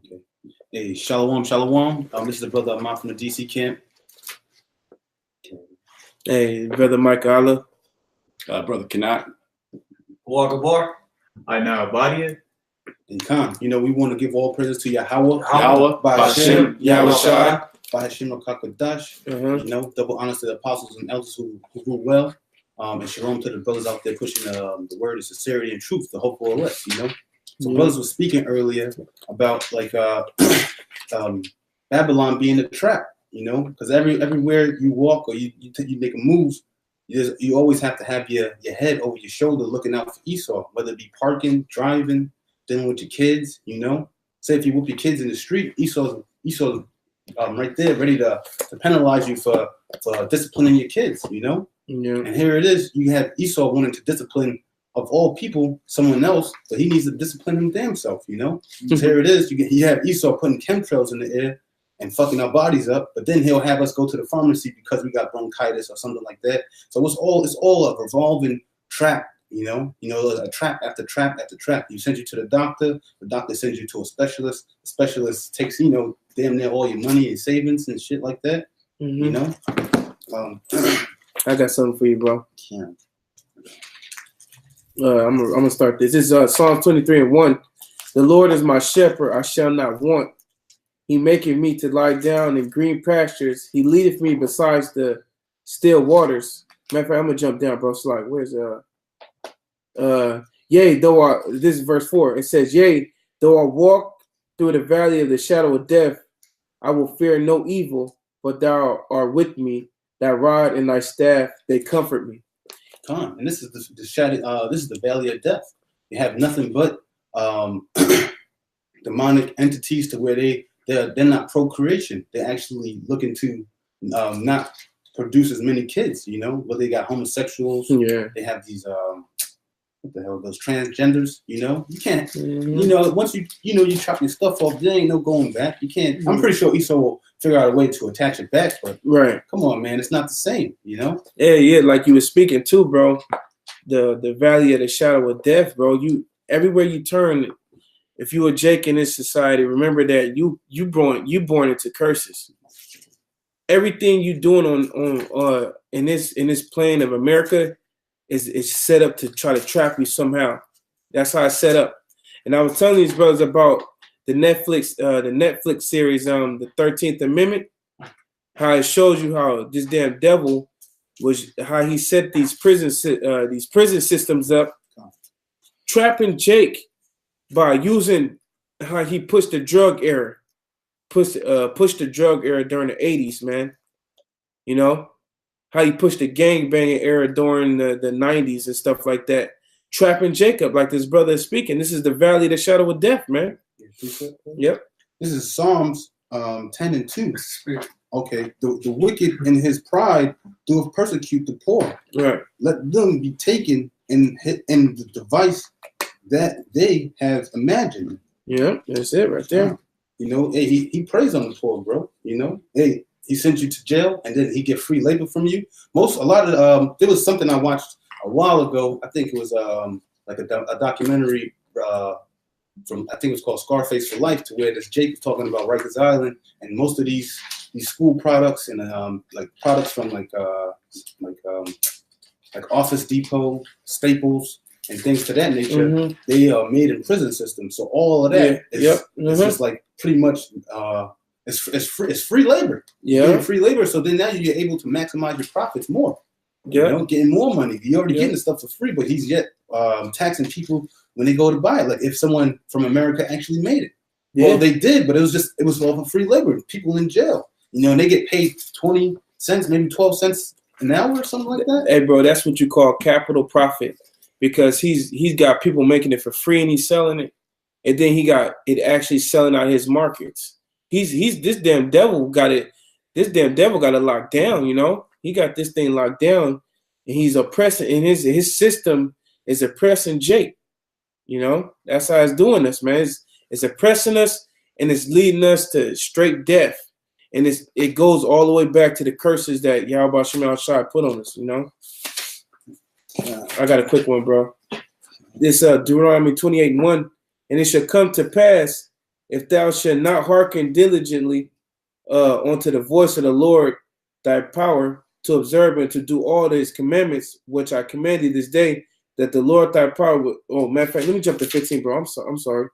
Okay. Hey, shalom, shalom. This is the brother Ahmad from the DC camp. Hey, brother Mike Allah. Brother Kanat. War. I now Badia. And Khan. You know, we want to give all praises to Yahweh. Yahweh. By Hashem. Yahweh Shai. By Hashem Kakadash. Uh-huh. You know, double honors to the apostles and elders who rule well. And shalom to the brothers out there pushing the word of sincerity and truth, the hope for elect, you know. So brothers were speaking earlier about like Babylon being a trap, you know, because everywhere you walk or you make a move, you always have to have your head over your shoulder looking out for Esau, whether it be parking, driving, dealing with your kids, you know. Say if you whoop your kids in the street, Esau's right there ready to penalize you for disciplining your kids, you know. Yeah. And here it is, you have Esau wanting to discipline, of all people, someone else, but he needs to discipline him damn self, you know? So here it is, you have Esau putting chemtrails in the air and fucking our bodies up, but then he'll have us go to the pharmacy because we got bronchitis or something like that. So it's all a revolving trap, you know, a trap after trap after trap. You send you to the doctor sends you to a specialist, the specialist takes, you know, damn near all your money and savings and shit like that, you know? I got something for you, bro. Yeah. I'm gonna start this. This is Psalms 23:1. The Lord is my shepherd; I shall not want. He maketh me to lie down in green pastures. He leadeth me beside the still waters. Matter of fact, I'm gonna jump down, bro. It's like, where's yea, though this is verse 4. It says, yea, though I walk through the valley of the shadow of death, I will fear no evil, but thou art with me. Thy rod and thy staff, they comfort me. And this is the shadow. This is the valley of death. You have nothing but demonic entities to where they're not procreation. They're actually looking to not produce as many kids. You know, but they got homosexuals. Yeah. They have these what the hell, those transgenders. You know, you can't. You know, once you chop your stuff off, there ain't no going back. You can't. I'm pretty sure Esau will figure out a way to attach it back, but right. Come on, man, it's not the same, you know? Yeah, like you were speaking too, bro. The valley of the shadow of death, bro. You everywhere you turn, if you were Jake in this society, remember that you born into curses. Everything you doing on in this plane of America is set up to try to trap you somehow. That's how it's set up. And I was telling these brothers about the Netflix series, the 13th Amendment, how it shows you how this damn devil was, how he set these prison systems up, trapping Jake by using how he pushed the drug era, pushed the drug era during the 80s, man. You know how he pushed the gangbanging era during the 90s and stuff like that, trapping Jacob like this brother is speaking. This is the valley of the shadow of death, man. Yep. This is Psalms 10:2. Okay. The wicked in his pride doeth persecute the poor. Right. Let them be taken in the device that they have imagined. Yeah, that's it right there. You know, hey, he preys on the poor, bro. You know, hey, he sends you to jail and then he get free labor from you. There was something I watched a while ago. I think it was like a documentary from, I think it was called Scarface for Life, to where this Jake was talking about Rikers Island and most of these school products and like products from like Office Depot, Staples, and things to that nature. They are made in prison systems. So all of that is just like pretty much it's free labor. Yeah, free labor. So then now you're able to maximize your profits more. Yeah, you know, getting more money. You're already getting the stuff for free, but he's yet taxing people when they go to buy it. Like if someone from America actually made it. Well, they did, but it was all for free labor. People in jail, you know, and they get paid 20 cents, maybe 12 cents an hour or something like that. Hey, bro, that's what you call capital profit, because he's got people making it for free and he's selling it, and then he got it actually selling out his markets. This damn devil got it. This damn devil got it locked down. You know, he got this thing locked down, and he's oppressing. And his system is oppressing Jake. You know, that's how it's doing us, man. It's oppressing us, and it's leading us to straight death. And it goes all the way back to the curses that Yahweh Shema Shai put on us, you know? I got a quick one, bro. This Deuteronomy 28:1, and it shall come to pass if thou shalt not hearken diligently unto the voice of the Lord thy power, to observe and to do all his commandments, which I command thee this day, that the Lord thy power will. Oh, matter of fact, let me jump to 15, bro. I'm sorry.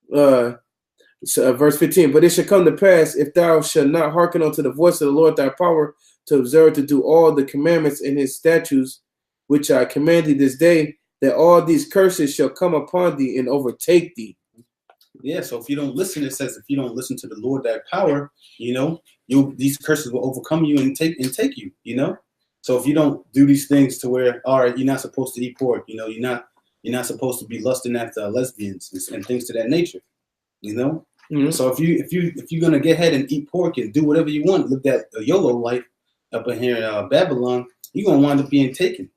Verse 15. But it shall come to pass, if thou shalt not hearken unto the voice of the Lord thy power, to observe to do all the commandments and his statutes, which I command thee this day, that all these curses shall come upon thee and overtake thee. Yeah, so if you don't listen, it says if you don't listen to the Lord thy power, these curses will overcome you and take you, So if you don't do these things to where, all right, you're not supposed to eat pork, you're not supposed to be lusting after lesbians and things to that nature, Mm-hmm. So if you're gonna get ahead and eat pork and do whatever you want, live that YOLO life up in here in Babylon, you're gonna wind up being taken,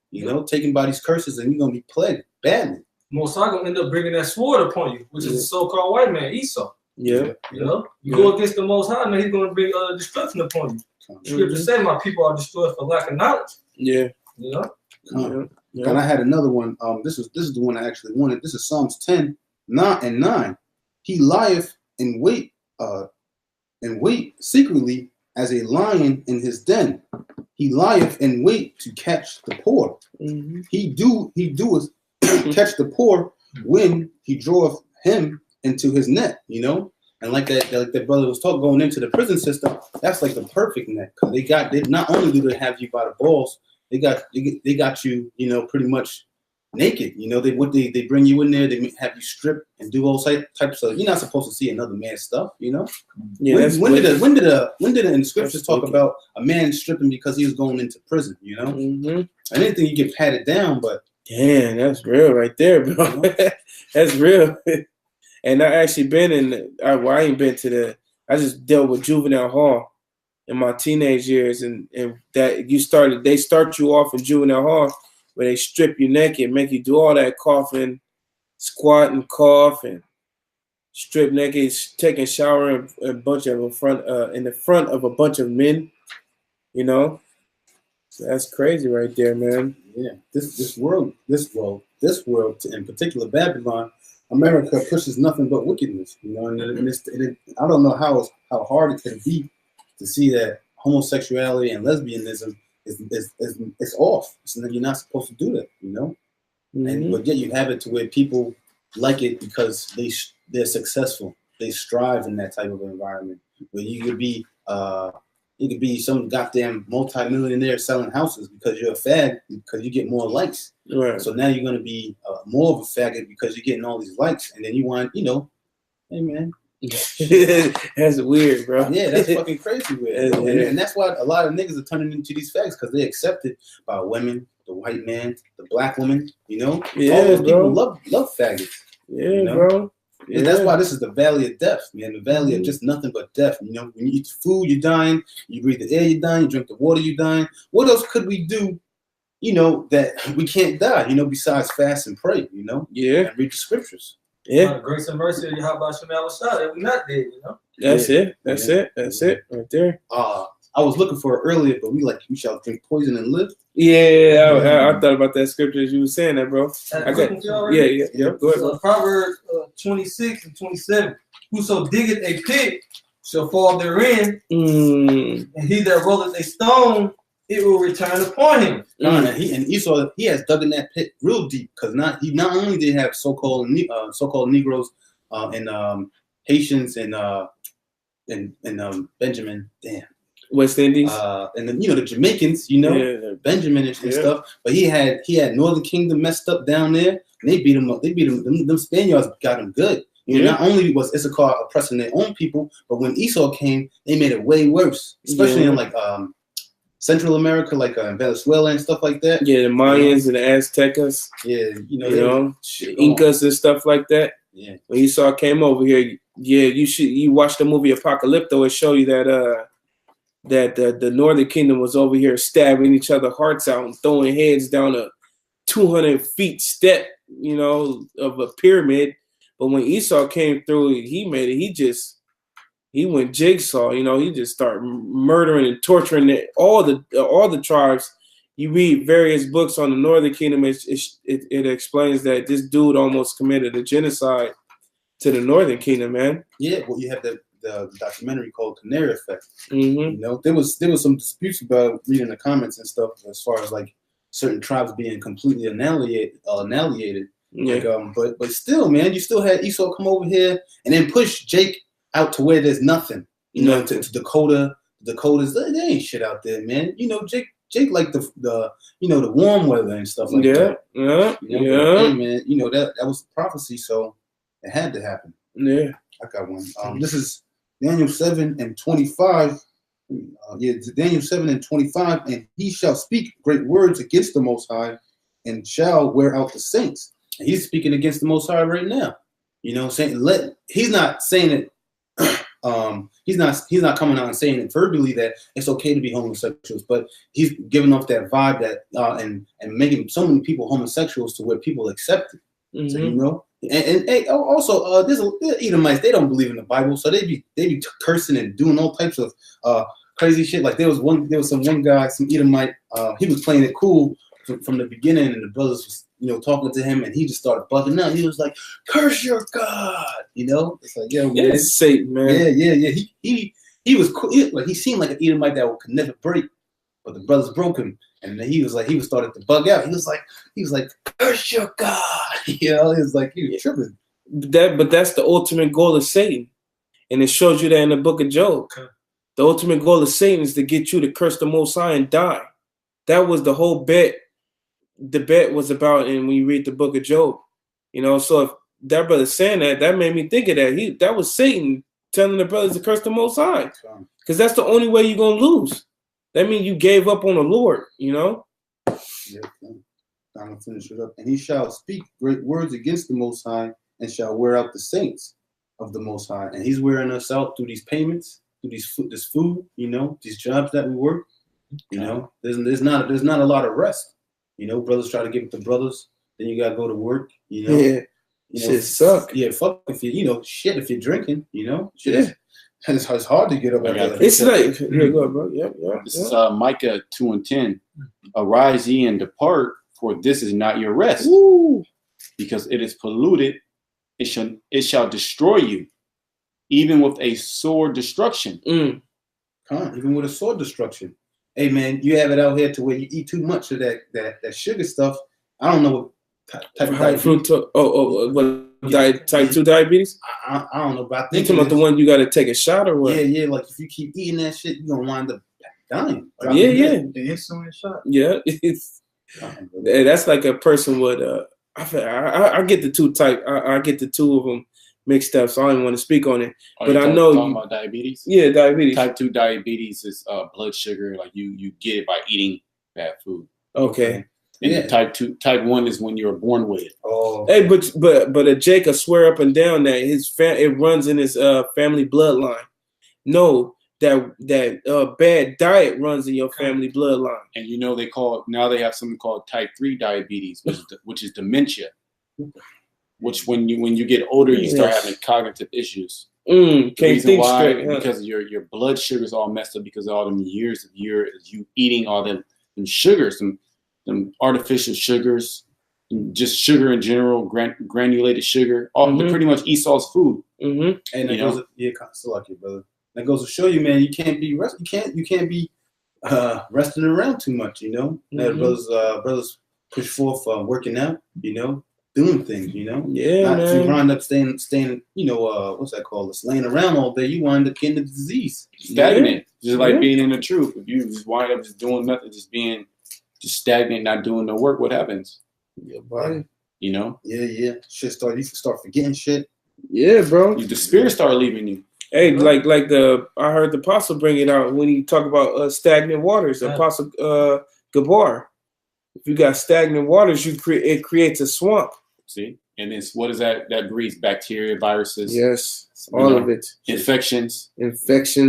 taken by these curses, and you're gonna be plagued badly. Most likely gonna end up bringing that sword upon you, which is the so-called white man, Esau. Yeah. You go against the Most High, man, he's gonna bring destruction upon you. Scripture say, "My people are destroyed for lack of knowledge." Yeah. And I had another one. This is the one I actually wanted. This is Psalms 10:9. He lieth in wait secretly as a lion in his den. He lieth in wait to catch the poor. Mm-hmm. He doeth catch the poor when he draweth him into his net, And like that brother was talking, going into the prison system, that's like the perfect net. Because they not only do they have you by the balls, they got you, pretty much naked. They bring you in there, they have you strip and do all types of. You're not supposed to see another man's stuff, Yeah. When did the in the scriptures talk about a man stripping because he was going into prison? Mm-hmm. I didn't think you get patted down, but damn, that's real right there, bro. That's real. And I actually been I ain't been to I just dealt with juvenile hall in my teenage years, and that they start you off in juvenile hall where they strip you naked, make you do all that coughing, squat and cough, and strip naked, taking a shower in a bunch of in the front of a bunch of men, So that's crazy right there, man. Yeah, this world, in particular Babylon, America pushes nothing but wickedness, and I don't know how hard it can be to see that homosexuality and lesbianism is off. You're not supposed to do that, Mm-hmm. But yet you have it to where people like it because they're successful. They strive in that type of environment where you could be some goddamn multi-millionaire selling houses because you're a fag, because you get more likes. Right. So now you're going to be more of a faggot because you're getting all these likes, and then you want, hey man. That's weird, bro. Yeah, that's fucking crazy weird. And that's why a lot of niggas are turning into these fags, because they're accepted by women, the white man, the black woman, Yeah, all those people love faggots. Yeah, bro. Yeah. That's why this is the valley of death, man. The valley of just nothing but death. When you eat the food, you're dying. You breathe the air, you're dying. You drink the water, you're dying. What else could we do, that we can't die, besides fast and pray, Yeah. And read the scriptures. Yeah. Grace and mercy of Yahweh Shem Shah, that we're not dead, That's it. That's it right there. I was looking for it earlier, but we shall drink poison and live. Yeah, I thought about that scripture as you were saying that, bro. Yeah. Go ahead. So Proverbs 26 and 27. Whoso diggeth a pit shall fall therein, and he that rolleth a stone, it will return upon him. And Esau, he has dug in that pit real deep, because not only did he have so-called Negroes and Haitians and Benjamin, West Indies, and then the Jamaicans, Benjamin and stuff. But he had Northern Kingdom messed up down there, and they beat him up. Them Spaniards got him good. Not only was Issachar oppressing their own people, but when Esau came, they made it way worse, especially in like Central America, like Venezuela and stuff like that. Yeah, the Mayans and the Aztecas. Yeah, the Incas and stuff like that. Yeah, when Esau came over here, you watch the movie Apocalypto. It show you that that the Northern Kingdom was over here stabbing each other hearts out and throwing heads down a 200 feet step, of a pyramid. But when Esau came through, he made it. He went jigsaw. He just started murdering and torturing all the tribes. You read various books on the Northern Kingdom. It explains that this dude almost committed a genocide to the Northern Kingdom, man. Yeah, well, you have the documentary called Canary Effect. Mm-hmm. You know, there was some disputes about reading the comments and stuff as far as like certain tribes being completely annihilated. Yeah. Like, but still, man, you still had Esau come over here and then push Jake out to where there's nothing. You know, to Dakota. Dakotas, they ain't shit out there, man. You know, Jake like the the warm weather and stuff like that. Yeah. Hey, man, you know that was prophecy, so it had to happen. Yeah. I got one. This is Daniel 7:25. Daniel 7:25, and he shall speak great words against the Most High, and shall wear out the saints. And he's speaking against the Most High right now. You know, saying he's not saying it. He's not coming out and saying it verbally that it's okay to be homosexuals, but he's giving off that vibe that and making so many people homosexuals to where people accept it. Mm-hmm. So, you know, and also there's Edomites, they don't believe in the Bible, so they be cursing and doing all types of crazy shit. Like there was one guy, some Edomite, he was playing it cool from the beginning, and the brothers was, you know, talking to him, and he just started bugging out. He was like, "Curse your God," you know. It's like, yeah, man, it's Satan, man. Yeah. He was cool. He seemed like an Edomite that could never break, but the brothers broke him, and then he was started to bug out. He was like, "Curse your God," you know. He was tripping. But that's the ultimate goal of Satan, and it shows you that in the book of Job. Okay. The ultimate goal of Satan is to get you to curse the Most High and die. That was the whole bet. The bet was about, and when you read the book of Job, you know, so if that brother's saying that made me think of that. That was Satan telling the brothers to curse the Most High, because that's the only way you're gonna lose. That means you gave up on the Lord, you know. Yeah, I'm gonna finish it up. And he shall speak great words against the Most High, and shall wear out the saints of the Most High. And he's wearing us out through these payments, through this food, you know, these jobs that we work. You know, there's not a lot of rest. You know, brothers try to give it to brothers. Then you gotta go to work. You know, shit suck. Yeah, fuck if if you're drinking. You know, it's hard to get up. It's like here you go, bro. Yeah. This is Micah 2:10. Arise ye and depart, for this is not your rest. Woo. Because it is polluted. It shall destroy you, even with a sword destruction. Even with a sword destruction. Hey man, you have it out here to where you eat too much of that sugar stuff. I don't know what type of diabetes. Type 2 diabetes? I don't know, but I think you talking about the one you got to take a shot or what? Yeah. Like if you keep eating that shit, you're gonna wind up dying. The insulin shot. Yeah, that's like a person with I get the two type. I get the two of them mixed up, so I don't want to speak on it. But I know talking about diabetes. Yeah, diabetes. Type 2 diabetes is blood sugar. Like you get it by eating bad food. Okay. And type 1 is when you're born with it. Oh. Hey, but Jacob swear up and down that it runs in his family bloodline. No, that bad diet runs in your family bloodline. And you know they have something called type 3 diabetes, which is dementia. Which when you get older, you start having cognitive issues. Can't think straight, huh? Because your blood sugar is all messed up because of all them years of you eating all them sugars, them artificial sugars, just sugar in general, granulated sugar, all pretty much Esau's food. And that goes, still like you, brother. That goes to show you, man, you can't be resting around too much, you know. Brothers push forth working out, you know. Doing things, you know. Yeah, man. You wind up staying, you know, what's that called? Just laying around all day, you wind up getting the disease. Stagnant. Just like being in the truth. If you just wind up just doing nothing, just stagnant, not doing the work, what happens? Your body. You know? Yeah. You can start forgetting shit. Yeah, bro. The spirit start leaving you. Hey, like I heard the apostle bring it out when he talk about stagnant waters. Apostle Gabar. If you got stagnant waters, it creates a swamp. See, and it's what is that? That breeds bacteria, viruses. Yes, all of it. Infections. And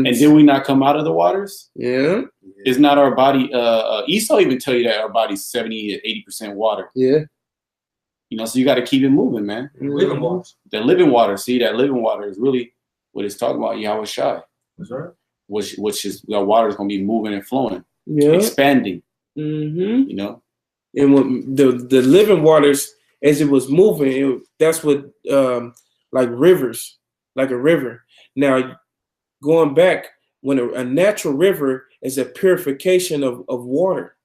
did we not come out of the waters? Yeah. Is not our body? Esau even tell you that our body's 70 to 80% water. Yeah. You know, so you got to keep it moving, man. Living water. The living water. See, that living water is really what it's talking about. Yahweh Shai. That's right. Which is the water is going to be moving and flowing, expanding. Mm-hmm. You know. And when the living waters, as it was moving, that's what like rivers, like a river. Now, going back, when a natural river is a purification of water.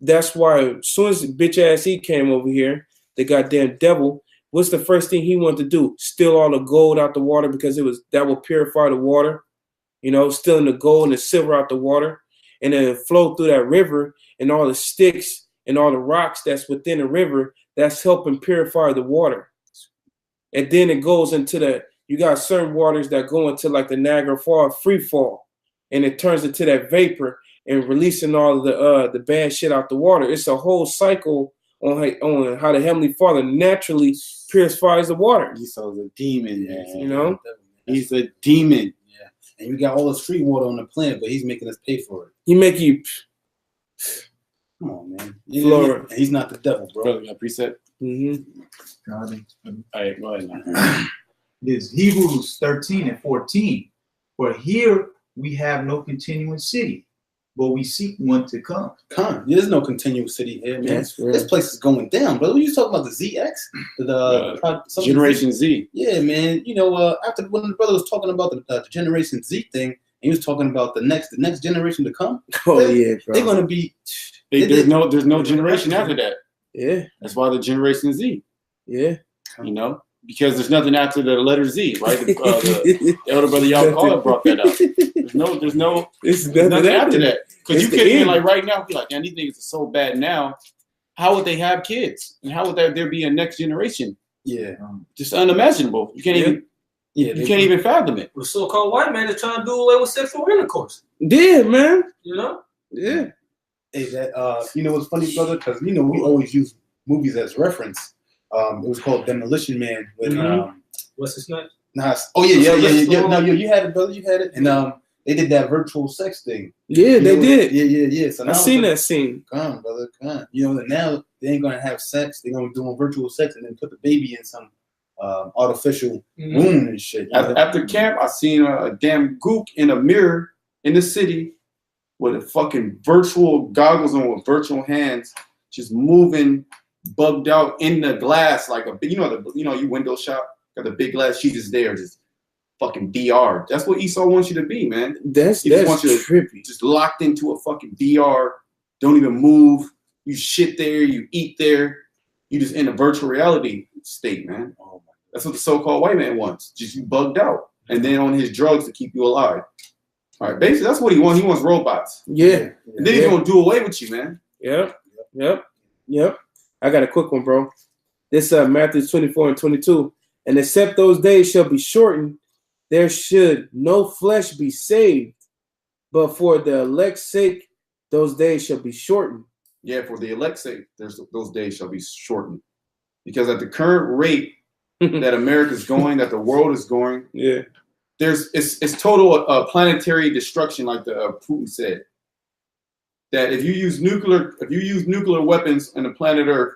That's why as soon as bitch ass he came over here, the goddamn devil, what's the first thing he wanted to do? Steal all the gold out the water because that will purify the water. You know, stealing the gold and the silver out the water, and then flow through that river, and all the sticks and all the rocks that's within the river, that's helping purify the water. And then it goes into you got certain waters that go into like the Niagara Falls free fall, and it turns into that vapor and releasing all of the bad shit out the water. It's a whole cycle on how the Heavenly Father naturally purifies the water. Esau's a demon, man. You know? He's a demon. Yeah. And you got all this free water on the planet, but he's making us pay for it. He make you... Come on, man. Flora. He's not the devil, bro. Brother, got preset? Mm-hmm. God, All right, go ahead, man. It is Hebrews 13 and 14. For here we have no continuous city, but we seek one to come. There's no continuous city here, man. That's real. This place is going down, brother. What you talking about, the ZX? Generation Z. Yeah, man. You know, after when the brother was talking about the Generation Z thing, he was talking about the next generation to come. Oh yeah, bro. They're gonna be. There's no generation after that. Yeah. That's why the Generation Z. Yeah. You know, because there's nothing after the letter Z, right? The elder brother Yahweh brought that up. There's nothing after that. Because you can't even like right now be like, man, these niggas are so bad now. How would they have kids? And how would there be a next generation? Yeah. Just unimaginable. You can't even. Yeah, you can't even fathom it. The so-called white man is trying to do away with sexual intercourse. Yeah, man. You know? Yeah. Hey, you know what's funny, brother? Because you know we always use movies as reference. It was called Demolition Man with what's his name? Oh yeah. No, you had it, brother. You had it, and they did that virtual sex thing. Yeah, they did. Yeah. So I seen that scene. Come on, brother. Come on. You know that now they ain't gonna have sex. They're gonna be doing virtual sex and then put the baby in some artificial womb and shit. After camp, I seen a damn gook in a mirror in the city with a fucking virtual goggles on with virtual hands, just moving, bugged out in the glass like you window shop, got the big glass. She's just there, just fucking VR. That's what Esau wants you to be, man. That's trippy. Just locked into a fucking VR. Don't even move. You shit there. You eat there. You just in a virtual reality state, man. Oh my. That's what the so-called white man wants. Just you bugged out, and then on his drugs to keep you alive. All right, basically that's what he wants. He wants robots. Yeah. And then he's gonna do away with you, man. Yep. I got a quick one, bro. This Matthew 24 and 22. And except those days shall be shortened, there should no flesh be saved. But for the elect's sake, those days shall be shortened. Yeah, for the elect's sake, those days shall be shortened. Because at the current rate that America's going, that the world is going, it's total planetary destruction, like the Putin said. That if you use nuclear weapons on the planet Earth,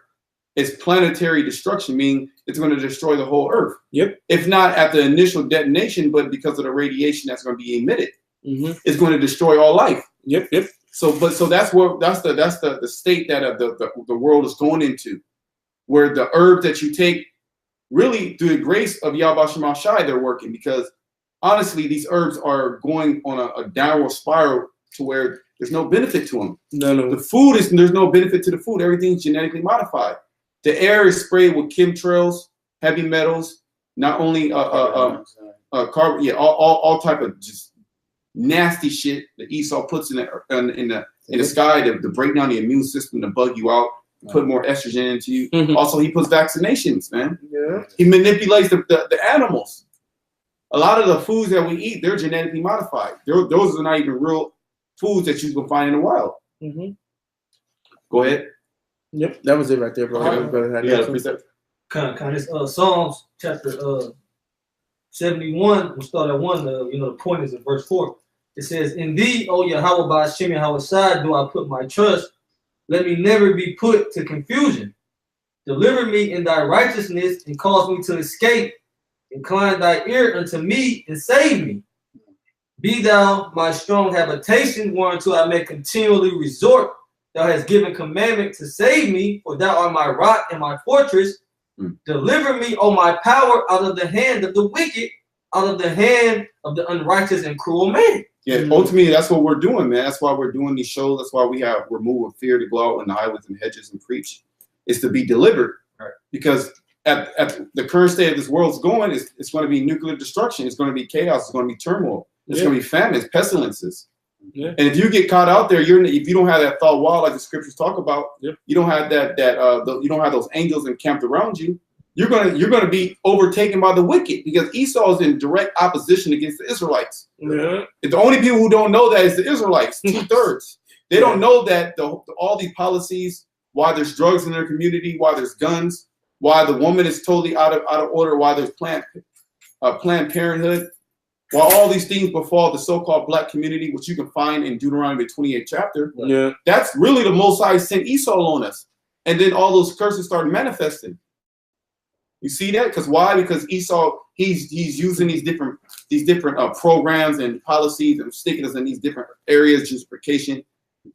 it's planetary destruction, meaning it's going to destroy the whole Earth. Yep. If not at the initial detonation, but because of the radiation that's going to be emitted, it's going to destroy all life. Yep. So that's the state that the world is going into, where the herb that you take, really through the grace of Yahweh Shema Shai, they're working, because honestly, these herbs are going on a downward spiral to where there's no benefit to them. No. The food there's no benefit to the food. Everything's genetically modified. The air is sprayed with chemtrails, heavy metals, not only carbon, all type of just nasty shit that Esau puts in the sky to break down the immune system, to bug you out, put more estrogen into you. Also, he puts vaccinations, man. Yeah. He manipulates the animals. A lot of the foods that we eat, they're genetically modified. Those are not even real foods that you can find in the wild. Go ahead. Yep, that was it right there, bro. This Psalms chapter 71. We'll start at 1. The point is in verse 4. It says, "In thee, O Yahweh Ba'ashem Yahweh, do I put my trust. Let me never be put to confusion. Deliver me in thy righteousness and cause me to escape. Incline thy ear unto me and save me. Be thou my strong habitation, whereunto I may continually resort. Thou hast given commandment to save me, for thou art my rock and my fortress. Deliver me, O my power, out of the hand of the wicked, out of the hand of the unrighteous and cruel man. Yeah, ultimately, that's what we're doing, man. That's why we're doing these shows. That's why we're moving fear to go out in the highways and hedges and preach. It's to be delivered. Right. Because at the current state of this world's going, it's going to be nuclear destruction. It's going to be chaos. It's going to be turmoil. It's going to be famines, pestilences. Yeah. And if you get caught out there, if you don't have that thought wall like the scriptures talk about, you don't have you don't have those angels encamped around you. You're gonna be overtaken by the wicked, because Esau is in direct opposition against the Israelites. Yeah. The only people who don't know that is the Israelites, 2/3. They don't know that all these policies, why there's drugs in their community, why there's guns, why the woman is totally out of order, why there's Planned Parenthood. While all these things befall the so-called black community, which you can find in Deuteronomy 28 chapter, that's really the Most High sent Esau on us. And then all those curses started manifesting. You see that? Because why? Because Esau, he's using these different programs and policies and sticking us in these different areas, justification.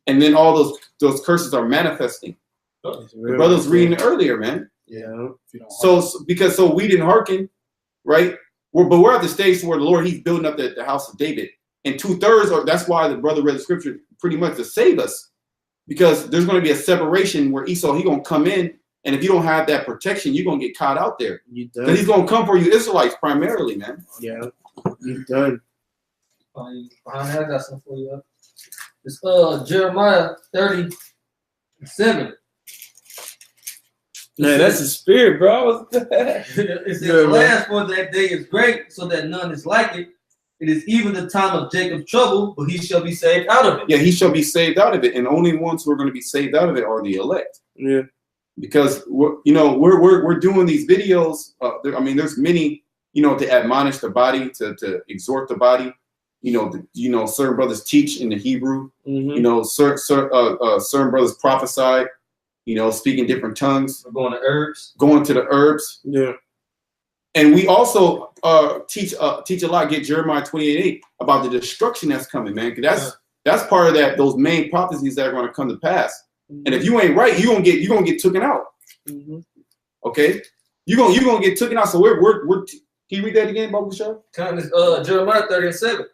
And then all those curses are manifesting. The brother was reading it earlier, man. Yeah. So we didn't hearken, right? But we're at the stage where the Lord, he's building up the house of David. And 2/3, that's why the brother read the scripture pretty much to save us. Because there's going to be a separation where Esau, he's going to come in. And if you don't have that protection, you're going to get caught out there. Because he's going to come for you Israelites primarily, man. Yeah, you're done. Behind that, I got something for you. It's Jeremiah 37. Man, that's the spirit, bro. It says, "Alas, for that day is great, so that none is like it. It is even the time of Jacob's trouble, but he shall be saved out of it." Yeah, he shall be saved out of it, and only ones who are going to be saved out of it are the elect. Yeah, because we're doing these videos. There's many, to admonish the body, to exhort the body. Certain brothers teach in the Hebrew. Mm-hmm. Certain brothers prophesy. Speaking different tongues. We're going to herbs. Going to the herbs. Yeah. And we also teach a lot. Get Jeremiah 28:8 about the destruction that's coming, man. Because that's part of those main prophecies that are going to come to pass. Mm-hmm. And if you ain't right, you're gonna get taken out. Mm-hmm. Okay, you're gonna get taken out. So we're can you read that again, Babu Shah? Jeremiah 37.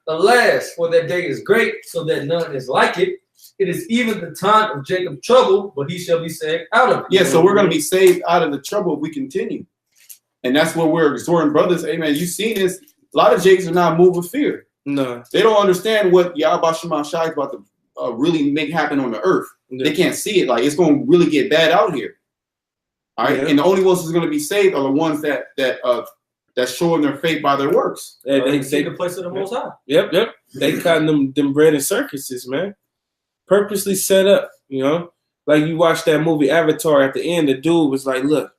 "Alas, for that day is great, so that none is like it. It is even the time of Jacob's trouble, but he shall be saved out of it." Yeah, so we're going to be saved out of the trouble if we continue. And that's what we're exhorting brothers. Hey, man, you seen this. A lot of Jakes are not moved with fear. No. They don't understand what Yahweh Shema Shai is about to really make happen on the earth. Yeah. They can't see it. Like, it's going to really get bad out here. All right? Yeah. And the only ones who's going to be saved are the ones that's showing their faith by their works. They see the place of the Most High. Yep. They cutting them bread and circuses, man. Purposely set up, like you watch that movie Avatar. At the end, the dude was like, "Look,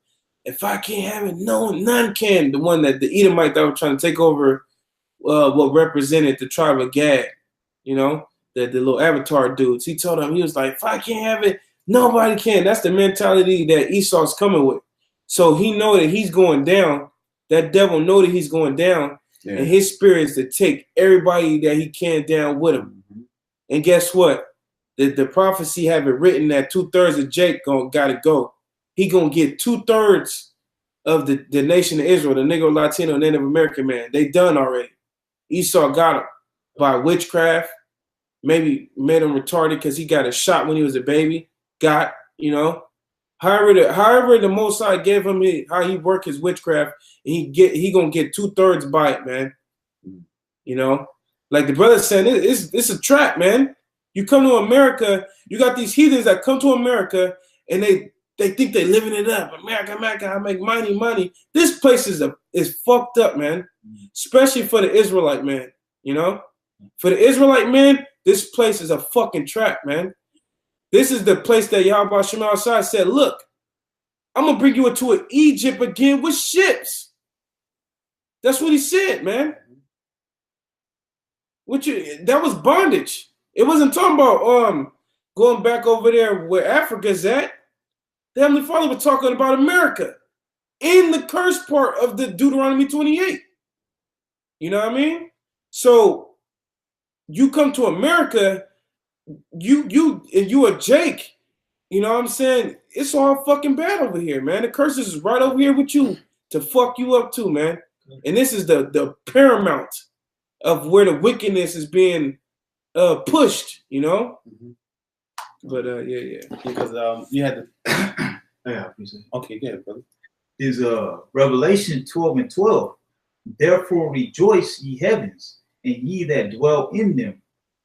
if I can't have it, none can." The one that the Edomite that was trying to take over, what represented the tribe of Gad, the little Avatar dudes. He told him, he was like, "If I can't have it, nobody can." That's the mentality that Esau's coming with. So he know that he's going down. That devil know that he's going down, and his spirit is to take everybody that he can down with him. Mm-hmm. And guess what? The prophecy have it written that 2/3 of Jake gotta go. He gonna get 2/3 of the nation of Israel, the Negro, Latino, Native American man. They done already. Esau got him by witchcraft. Maybe made him retarded because he got a shot when he was a baby. However the Most High gave him how he work his witchcraft, and he gonna get 2/3 by it, man. Like the brother said, it's a trap, man. You come to America, you got these heathens that come to America and they think they're living it up. America, I make money. This place is fucked up, man. Especially for the Israelite man, For the Israelite man, this place is a fucking trap, man. This is the place that Yahweh Shema Shai said, "Look, I'm gonna bring you into an Egypt again with ships." That's what he said, man. That was bondage. It wasn't talking about going back over there where Africa's at. The Heavenly Father was talking about America in the curse part of the Deuteronomy 28. You know what I mean? So you come to America, you a Jake, You know what I'm saying? It's all fucking bad over here, man. The curses is right over here with you to fuck you up too, man. And this is the paramount of where the wickedness is being pushed, you know? Mm-hmm. But yeah. Because you had to Yeah, okay, good, brother. Is Revelation 12:12. Therefore rejoice, ye heavens, and ye that dwell in them.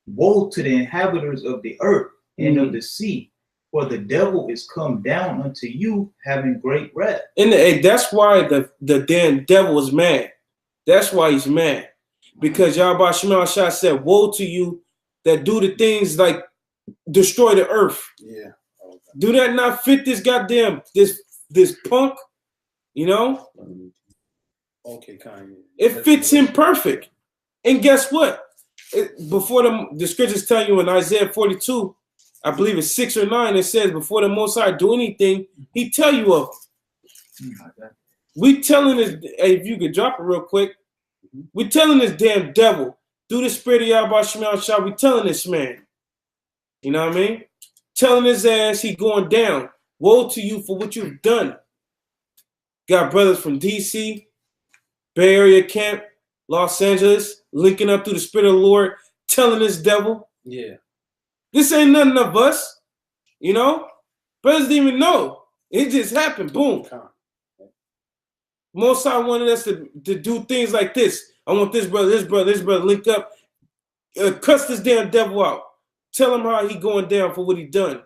Woe to the inhabitants of the earth and of the sea, for the devil is come down unto you, having great wrath. And that's why the damn devil is mad. That's why he's mad. Because Yahweh Shema Shah said, woe to you that do the things like destroy the earth. Yeah. Okay. Do that not fit this goddamn this punk? You know? Okay, Kanye. It fits him perfect. And guess what? Before the scriptures tell you in Isaiah 42, I believe it's 6 or 9, it says before the Most High do anything, he tell you of it. We telling this, hey, if you could drop it real quick, we telling this damn devil, through the spirit of Yahweh Shema Shah, we telling this man. You know what I mean? Telling his ass he going down. Woe to you for what you've done. Got brothers from DC, Bay Area camp, Los Angeles, linking up through the spirit of the Lord, telling this devil. Yeah. This ain't nothing of us. You know? Brothers didn't even know. It just happened. Boom. Most High wanted us to do things like this. I want this brother link up. Cuss this damn devil out. Tell him how he going down for what he done.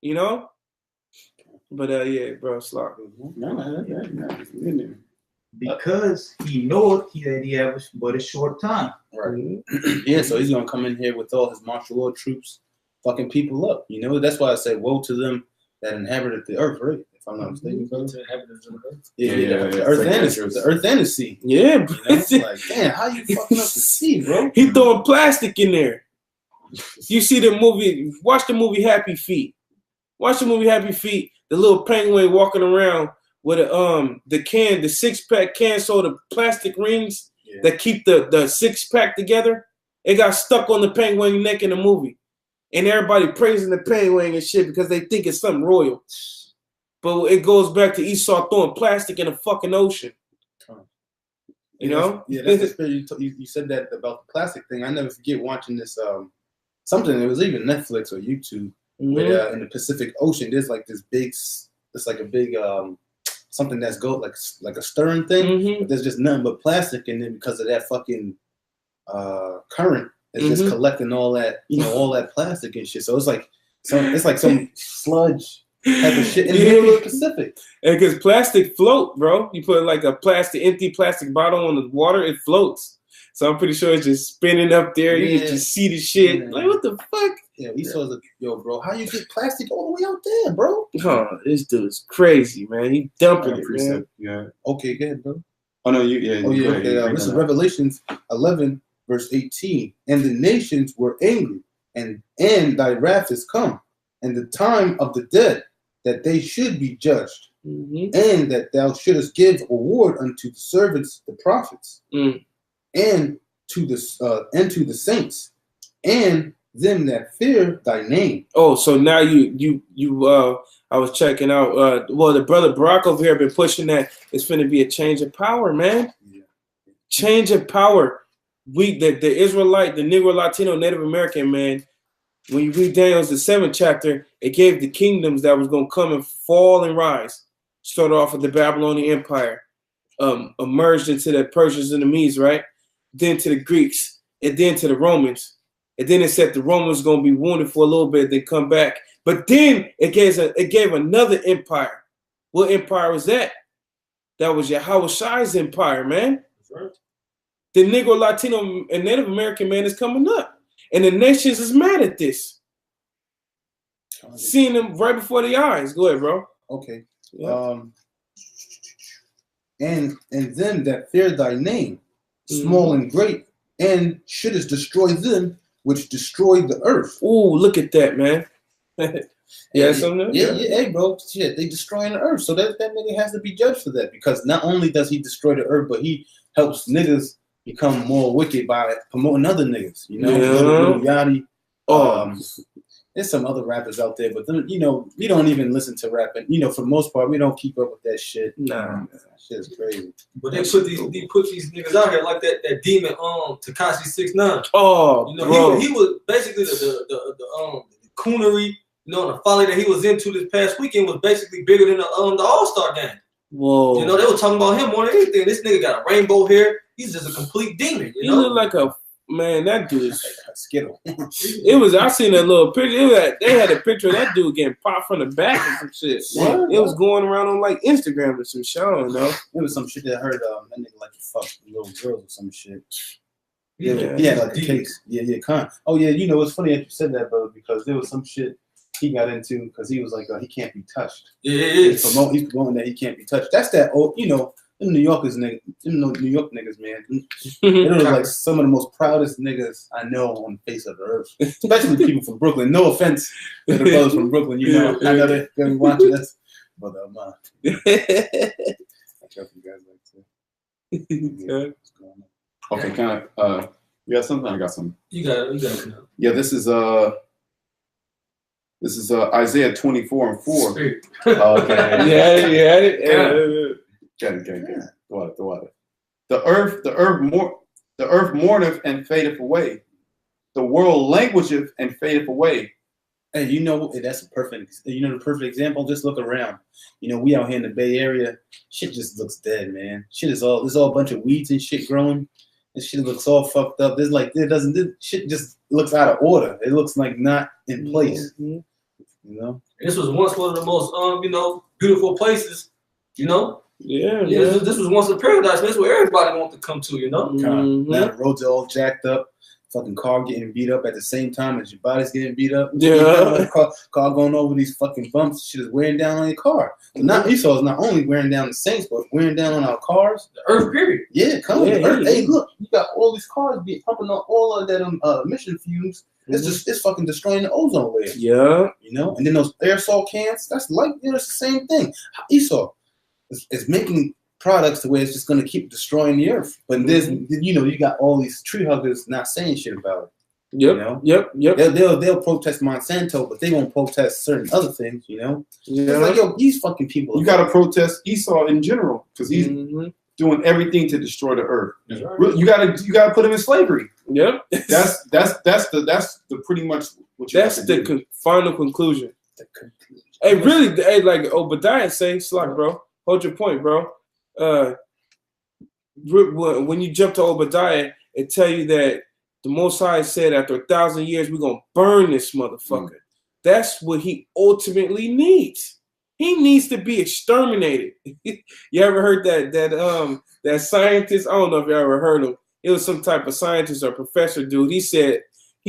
You know? But yeah, bro, slap. Because he knoweth that he have but a short time. Right. Yeah, so he's gonna come in here with all his martial law troops, fucking people up. You know, that's why I say woe to them that inhabited the earth, right? If I'm not mistaken, brother. Yeah, the earth and the sea. Yeah, bro. You know? Like, damn, how you fucking up the sea, bro? He throwing plastic in there. You see the movie, watch the movie Happy Feet. Watch the movie Happy Feet. The little penguin walking around with the 6-pack can, so the plastic rings that keep the 6-pack together. It got stuck on the penguin neck in the movie. And everybody praising the penguin and shit because they think it's something royal. But it goes back to Esau throwing plastic in the fucking ocean. You know? Yeah, that's you said that about the plastic thing. I never forget watching this something. It was even Netflix or YouTube. But in the Pacific Ocean, there's like this big, it's like a big something that's like a stern thing. But there's just nothing but plastic in it because of that fucking current. It's just collecting all that, all that plastic and shit. So it's like some sludge type of shit in the middle of the Pacific. And because plastic float, bro. You put like a empty plastic bottle on the water, it floats. So I'm pretty sure it's just spinning up there. You just see the shit. Like, what the fuck? Yeah, we saw the bro. How you get plastic all the way out there, bro? Oh, this dude's crazy, man. He dumping it, man. Yeah. Okay, go ahead, bro. Oh no, okay. This is Revelations 11, verse 18. And the nations were angry, and thy wrath is come, and the time of the dead, that they should be judged, and that thou shouldest give award unto the servants, the prophets, and to the saints, and them that fear thy name. Oh, so now you I was checking out the brother Barack over here been pushing that it's finna be a change of power, man. Yeah. Change of power. The Israelite, the Negro, Latino, Native American, man, when you read Daniel's the 7th chapter, it gave the kingdoms that was gonna come and fall and rise. Started off with the Babylonian Empire, emerged into the Persians and the Medes, right? Then to the Greeks, and then to the Romans. And then it said the Romans going to be wounded for a little bit, then come back. But then it gave another empire. What empire was that? That was Yahweh Shai's empire, man. That's right. The Negro, Latino, and Native American man is coming up. And the nations is mad at this. Seeing them right before their eyes. Go ahead, bro. Okay. Yeah. And them that fear thy name, small and great, and shouldest destroy them which destroyed the earth. Ooh, look at that, man. Something? Yeah, hey, bro. Shit, they destroying the earth. So that nigga has to be judged for that, because not only does he destroy the earth, but he helps niggas become more wicked by promoting other niggas. You know, Lil Yachty, There's some other rappers out there, but then, you know, we don't even listen to rap, and you know, for the most part, we don't keep up with that shit. Nah, that shit is crazy. But they put these niggas out here like that demon Tekashi 6ix9ine. Oh, you know, he was basically the coonery, you know, the folly that he was into this past weekend was basically bigger than the All-Star game. Whoa. You know, they were talking about him more than anything. This nigga got a rainbow hair. He's just a complete demon. You know? He look like a man. That dude is Skittle. It was. I seen that little picture. They had a picture of that dude getting popped from the back and some shit. What? It was going around on like Instagram or some shit. I don't know. It was some shit that I heard that nigga like to fuck little girls or some shit. Yeah, he had like the case. Yeah, con. Oh yeah, you know it's funny that you said that, brother, because there was some shit he got into because he was like he can't be touched. Yeah, he's promoting that he can't be touched. That's that old, you know, them New York niggas, man. They're like some of the most proudest niggas I know on the face of the earth, especially people from Brooklyn. No offense to the brothers from Brooklyn, you know. I know they're gonna be watching this, but I hope you guys like to. Okay, can I? You got something? I got something. You got it. Yeah, this is Isaiah 24:4. Okay. Yeah, you had it. Get it. The water. The earth mourneth and fadeth away. The world languisheth and fadeth away. Hey, you know that's a perfect. You know the perfect example. Just look around. You know we out here in the Bay Area. Shit just looks dead, man. There's all a bunch of weeds and shit growing. This shit looks all fucked up. Shit just looks out of order. It looks like not in place. Mm-hmm. You know. This was once one of the most beautiful places. You know. Yeah. This was once a paradise. That's where everybody wants to come to. You know. Mm-hmm. Now the roads are all jacked up. Fucking car getting beat up at the same time as your body's getting beat up. Yeah. Car going over these fucking bumps. Shit is wearing down on your car. So not Esau is not only wearing down the Saints, but wearing down on our cars. The earth, period. Yeah, come on. Yeah, Earth. Hey, look, you got all these cars pumping on all of that emission fumes. It's fucking destroying the ozone layer. Yeah. You know, and then those aerosol cans. That's like it's the same thing. Esau is making products to where it's just going to keep destroying the earth. But there's, you got all these tree huggers not saying shit about it. Yep. You know? Yep. They'll protest Monsanto, but they won't protest certain other things. You know. Yeah. It's like, yo, these fucking people. You got to protest Esau in general because he's doing everything to destroy the earth. Right. You got to put him in slavery. Yep. That's the pretty much what you. That's the final conclusion. Hey, really? Hey, like Obadiah say, Slack, bro. Hold your point, bro. When you jump to Obadiah, it tell you that the Most High said after 1,000 years we're gonna burn this motherfucker. That's what he ultimately needs. He needs to be exterminated. You ever heard that scientist? I don't know if you ever heard him. It was some type of scientist or professor dude. He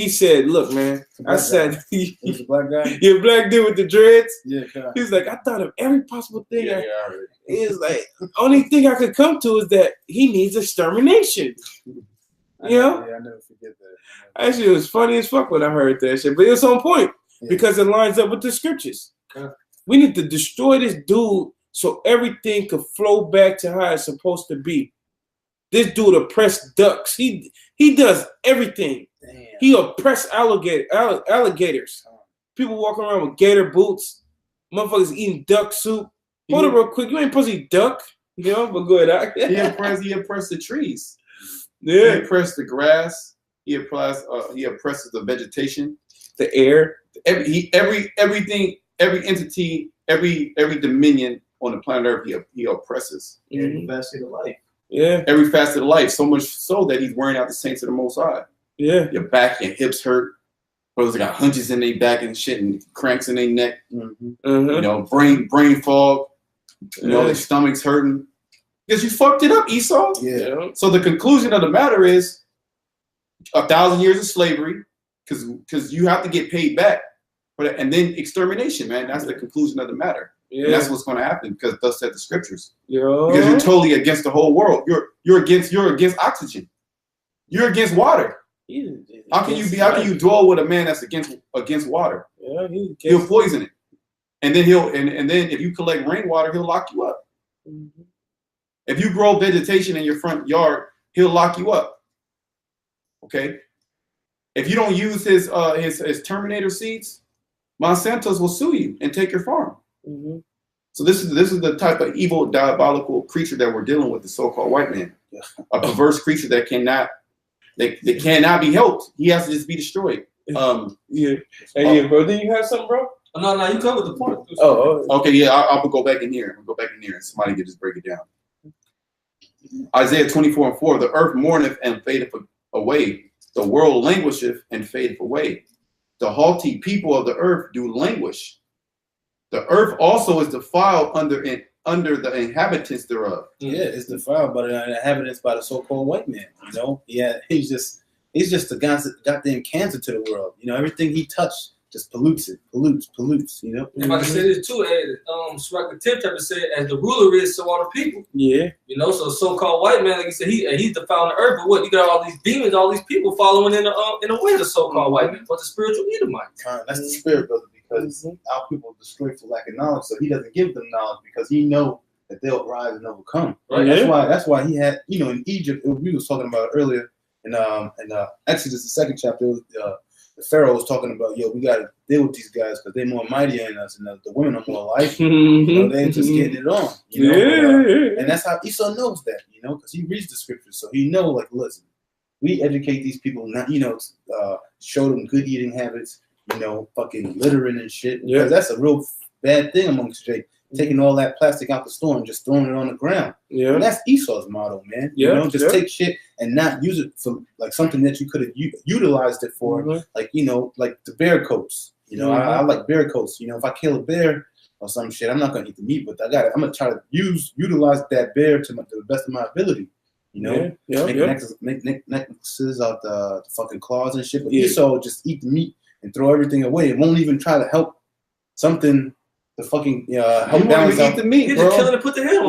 said, look, man, I said, he's a black guy. Yeah, black dude with the dreads. Yeah, God. He's like, I thought of every possible thing. Yeah, I heard it. It's like, only thing I could come to is that he needs extermination. You know? Yeah, I never forget that. Actually, it was funny as fuck when I heard that shit, but it was on point because it lines up with the scriptures. We need to destroy this dude so everything could flow back to how it's supposed to be. This dude oppressed ducks. He does everything. Damn. He oppressed alligators. People walking around with gator boots. Motherfuckers eating duck soup. Hold it real quick. You ain't supposed to eat duck. You know, but go ahead. He oppressed the trees. Yeah. He oppressed the grass. He oppresses the vegetation. The air. Everything, every entity, every dominion on the planet Earth, he oppresses. Every facet of life. Yeah. Every facet of life, so much so that he's wearing out the saints of the Most High. Yeah. Your back, your hips hurt. Brothers got hunches in their back and shit and cramps in their neck. Mm-hmm. You know, brain fog. You know, their stomachs hurting. Because you fucked it up, Esau. Yeah. So the conclusion of the matter is 1,000 years of slavery, because you have to get paid back for that, and then extermination, man. That's the conclusion of the matter. Yeah. And that's what's going to happen because thus said the scriptures. Yo. Because you're totally against the whole world. You're against oxygen. You're against water. How can you dwell with a man that's against water? Yeah, he'll poison it. And then and then if you collect rainwater, he'll lock you up. Mm-hmm. If you grow vegetation in your front yard, he'll lock you up. Okay? If you don't use his Terminator seeds, Monsanto's will sue you and take your farm. So this is the type of evil, diabolical creature that we're dealing with, the so-called white man. A perverse creature that cannot be helped. He has to just be destroyed. Yeah. Hey, bro, did you have something, bro? No, you covered the point. Okay, yeah, I'll go back in here. And somebody can just break it down. Isaiah 24:4, the earth mourneth and fadeth away. The world languisheth and fadeth away. The haughty people of the earth do languish. The earth also is defiled under the inhabitants thereof. Yeah, it's defiled by the inhabitants, by the so-called white man. You know, he's just the goddamn cancer to the world. You know, everything he touched just pollutes. You know. If I can say this too, Sirach the 10th chapter said, "As the ruler is, so are the people." Yeah. You know, so-called white man, like you said, he's defiling the earth. But what, you got all these demons, all these people following in the way of the so-called white man, but the spiritual Edomites. That's the spirit, brother. Because our people are destroyed for lack of knowledge, so he doesn't give them knowledge because he knows that they'll rise and overcome. Right? Yeah. That's why he had, you know, in Egypt, we was talking about earlier in Exodus, the 2nd chapter, the Pharaoh was talking about, we got to deal with these guys because they're more mightier than us, and the women are more like, you know, they're just getting it on, you know. And that's how Esau knows that, you know, because he reads the scriptures, so he knows, like, listen, we educate these people, not, you know, show them good eating habits. You know, fucking littering and shit. Yeah, that's a real bad thing amongst Jake. Taking all that plastic out the store and just throwing it on the ground. Yeah, and that's Esau's motto, man. You know, just take shit and not use it for like something that you could have utilized it for, like, you know, like the bear coats. You know, I like bear coats. You know, if I kill a bear or some shit, I'm not gonna eat the meat, but I'm gonna try to utilize that bear to the best of my ability. You know, make necklaces out the fucking claws and shit. But Esau just eat the meat and throw everything away. It won't even try to help something to fucking help balance out the meat, bro. He just killing and put the head on.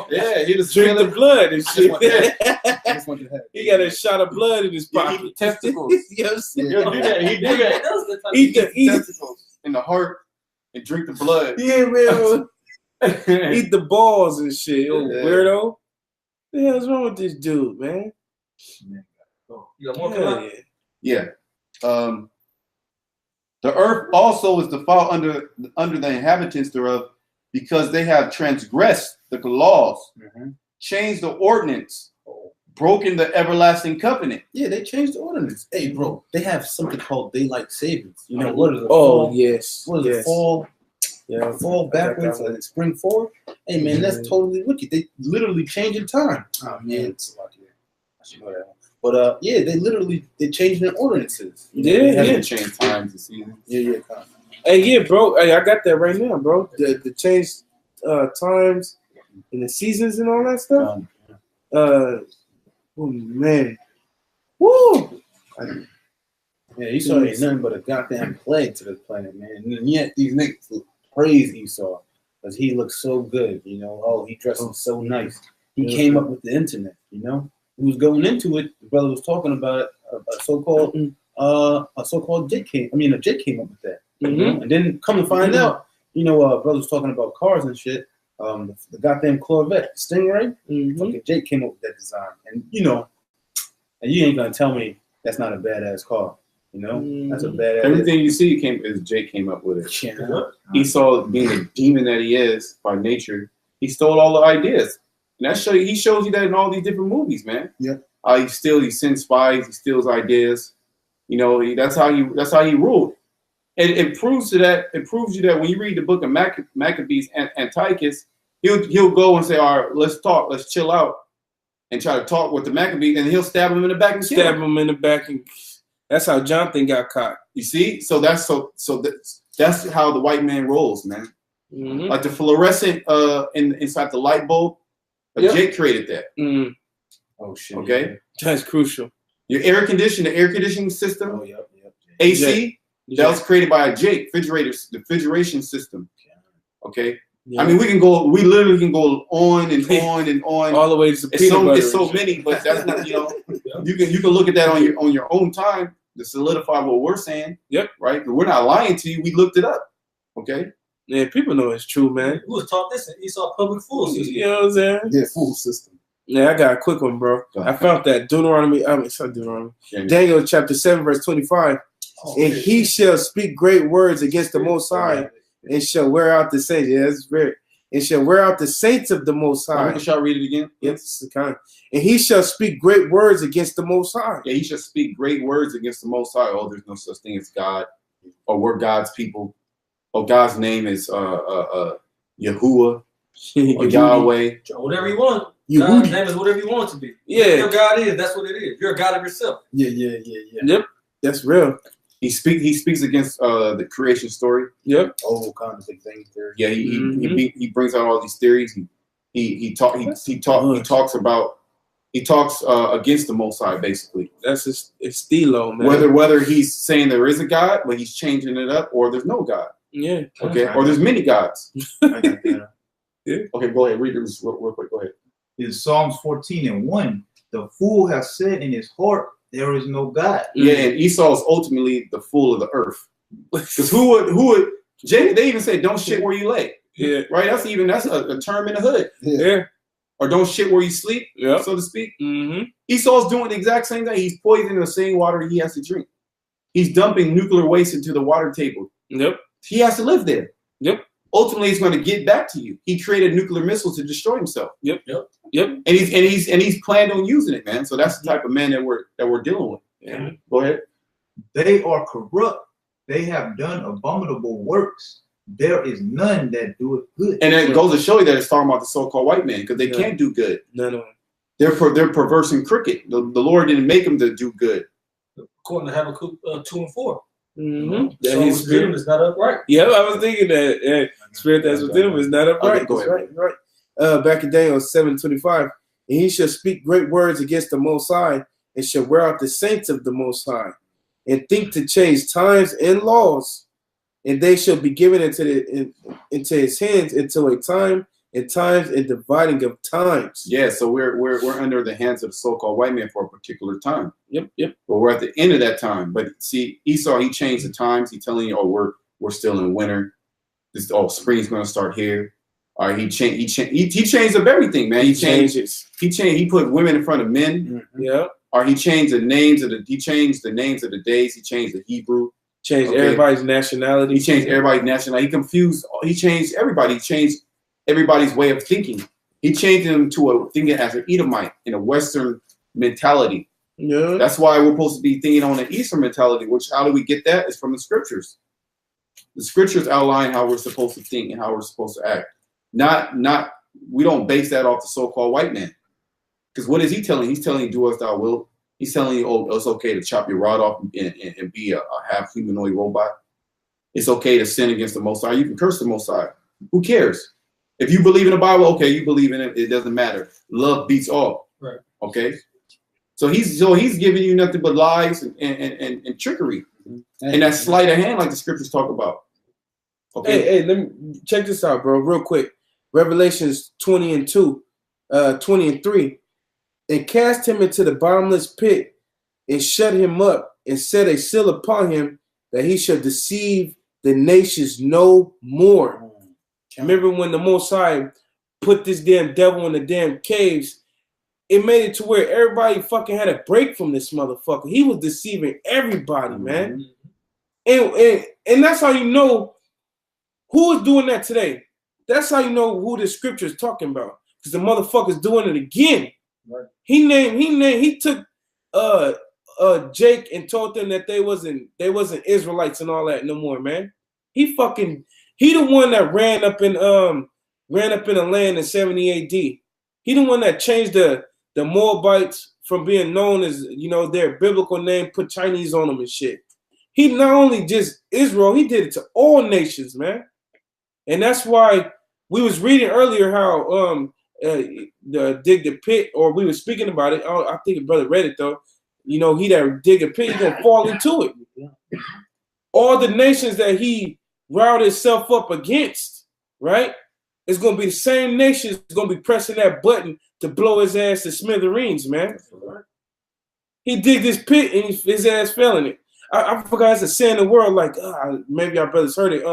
Yeah, he just drink the blood and shit. He got a shot of blood in his pocket. Eat testicles. You know what I'm saying? He do that. Eat the testicles in the heart and drink the blood. Yeah, man. Eat the balls and shit. Weirdo. What the hell's wrong with this dude, man? You got more coming out? Yeah. The earth also is defiled under the inhabitants thereof, because they have transgressed the laws, changed the ordinance, broken the everlasting covenant. Yeah, they changed the ordinance. Hey, bro, they have something called daylight savings. You know what is it? Oh, yes. What is it? Fall? Yeah, fall backwards and spring forward. Hey, man, that's totally wicked. They literally changing time. Oh man, it's lucky. I should know that one. But they literally changing their ordinances. You know, they haven't changed times this season. Hey, bro. Hey, I got that right now, bro. The changed times and the seasons and all that stuff. Oh man, woo! Esau ain't nothing but a goddamn plague to this planet, man. And yet these niggas praise Esau because he looks so good. You know, he dresses so nice. He came up with the internet. You know. Who was going into it? The brother was talking about a so-called Jake came. A Jake came up with that, you know? And then come to find out, you know, brother was talking about cars and shit. The goddamn Corvette Stingray. Fucking Jake came up with that design, and you know, and you ain't gonna tell me that's not a badass car. You know, that's a badass. Everything you see Jake came up with it. Yeah. Esau, being the demon that he is by nature, he stole all the ideas. And he shows you that in all these different movies, man. Yeah. He sends spies, he steals ideas. You know, that's how he ruled. It proves you that when you read the book of Maccabees and Antiochus, he'll go and say, all right, let's talk, let's chill out, and try to talk with the Maccabees, and he'll stab him in the back and stab him in the back, and that's how Jonathan got caught. You see, so that's how the white man rolls, man. Like the fluorescent inside the light bulb. Jake created that. Oh shit. Okay, that's crucial. The air conditioning system. Oh yep. AC. That was created by a Jake. The refrigeration system. Okay. Yeah. I mean, we literally can go on and on and on. All the way to peanut butter. It's so many, but that's not, you know, you can look at that on your own time to solidify what we're saying. Yep. Right. But we're not lying to you. We looked it up. Okay. Yeah, people know it's true, man. Who was taught this in Esau public fool system? You know what I'm saying? Yeah, fool system. Yeah, I got a quick one, bro. I found that Daniel chapter 7, verse 25. And he shall speak great words against the Most High, and shall wear out the saints. Yeah, that's very. And shall wear out the saints of the Most High. Shall I read it again? Yes, kind. And he shall speak great words against the Most High. Yeah, he shall speak great words against the Most High. Oh, there's no such thing as God, or we're God's people. Oh, God's name is Yahuwah, or Yahweh, whatever you want. God's name is whatever you want it to be. Yeah, your God is. That's what it is. You're a God of yourself. Yeah. Yep, that's real. He speaks against the creation story. Yep. All kinds of things there. Yeah, he brings out all these theories. He talks against the Most High, basically. That's his stilo, man. Whether he's saying there is a God, but he's changing it up, or there's no God. Yeah. Okay. Or there's many gods. Yeah. Okay, go ahead. Read this real quick. Go ahead. In Psalms 14:1, the fool has said in his heart, there is no God. Yeah, and Esau is ultimately the fool of the earth. Because who would they even say don't shit where you lay. Yeah. Right? That's a term in the hood. Yeah. Or don't shit where you sleep, so to speak. Mm-hmm. Esau's doing the exact same thing. He's poisoning the same water he has to drink. He's dumping nuclear waste into the water table. Yep. He has to live there. Yep. Ultimately, he's going to get back to you. He created nuclear missiles to destroy himself. Yep. And he's planned on using it, man. So that's the type of man that we're dealing with. Yeah. Go ahead. They are corrupt. They have done abominable works. There is none that doeth good. And it goes to show you that it's talking about the so-called white man, because they can't do good. No. They're perverse and crooked. The Lord didn't make them to do good. According to Habakkuk 2:4. Mm-hmm. So his spirit is not upright. Yeah, I was thinking that spirit that's within him is not upright. Okay, go ahead. Right. Back in Daniel 7:25, and he shall speak great words against the Most High, and shall wear out the saints of the Most High, and think to change times and laws, and they shall be given into his hands until a time and times and dividing of times. Yeah, so we're under the hands of the so-called white man for a particular time. Yep. But we're at the end of that time. But see, Esau, he changed the times. He's telling you, oh, we're still in winter. Spring's going to start here. All right, he changed up everything, man. He put women in front of men. Mm-hmm. Yeah. Or he changed the names of the days. He changed the Hebrew. Changed everybody's nationality. He changed everybody's nationality. He changed everybody. He changed everybody's way of thinking. He changed them to thinking as an Edomite in a Western mentality. Yeah. That's why we're supposed to be thinking on an Eastern mentality, which how do we get that? It's from the scriptures. The scriptures outline how we're supposed to think and how we're supposed to act. We don't base that off the so-called white man. Because what is he telling? He's telling you, do as thou wilt. He's telling you, oh, it's okay to chop your rod off and be a half humanoid robot. It's okay to sin against the Most High. You can curse the Most High. Who cares? If you believe in the Bible, okay, you believe in it. It doesn't matter. Love beats all. Right. Okay. So he's giving you nothing but lies and trickery, and that sleight of hand, like the scriptures talk about. Okay. Hey, let me check this out, bro, real quick. Revelations 20 and 3. And cast him into the bottomless pit, and shut him up, and set a seal upon him, that he shall deceive the nations no more. Remember when the Most High put this damn devil in the damn caves? It made it to where everybody fucking had a break from this motherfucker. He was deceiving everybody, man. And that's how you know who is doing that today. That's how you know who the scripture is talking about. Because the motherfucker's doing it again. Right. He took Jake and told them that they wasn't Israelites and all that no more, man. He the one that ran up in the land in 70 AD. He the one that changed the Moabites from being known as, their biblical name, put Chinese on them and shit. He not only just Israel, he did it to all nations, man. And that's why we was reading earlier how the dig the pit, or we were speaking about it. I think a brother read it though. He that dig a pit, he's gonna fall into it. All the nations that he riled himself up against, right? It's gonna be the same nations gonna be pressing that button to blow his ass to smithereens, man. He digged this pit and his ass fell in it. I forgot it's a saying in the world, like maybe our brothers heard it.